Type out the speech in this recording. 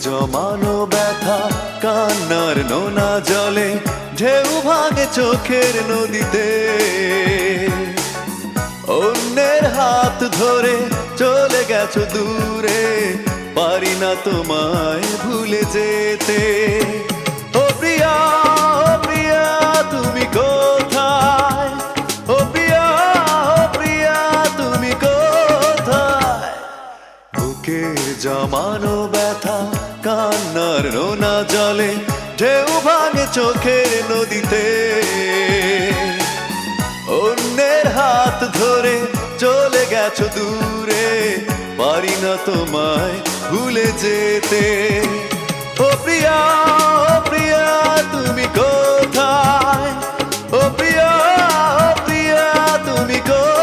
জমানো ব্যথা কান্নার নোনা জলে ঢেউ ভাঙে চোখের নদীতে অন্যের হাত ধরে চলে গেছো দূরে পারি না তোমায় ভুলে যেতে ও প্রিয়া তুমি কোথায় ও প্রিয়া তুমি কোথায় বুকের জমানো ব্যথা কান্নার নোনা জলে ঢেউ ভাঙে চোখের নদীতে অন্যের হাত ধরে চলে গেছো দূরে পারি না তোমায় ভুলে যেতে ও প্রিয়া তুমি কোথায় ও প্রিয়া তুমি কোথায়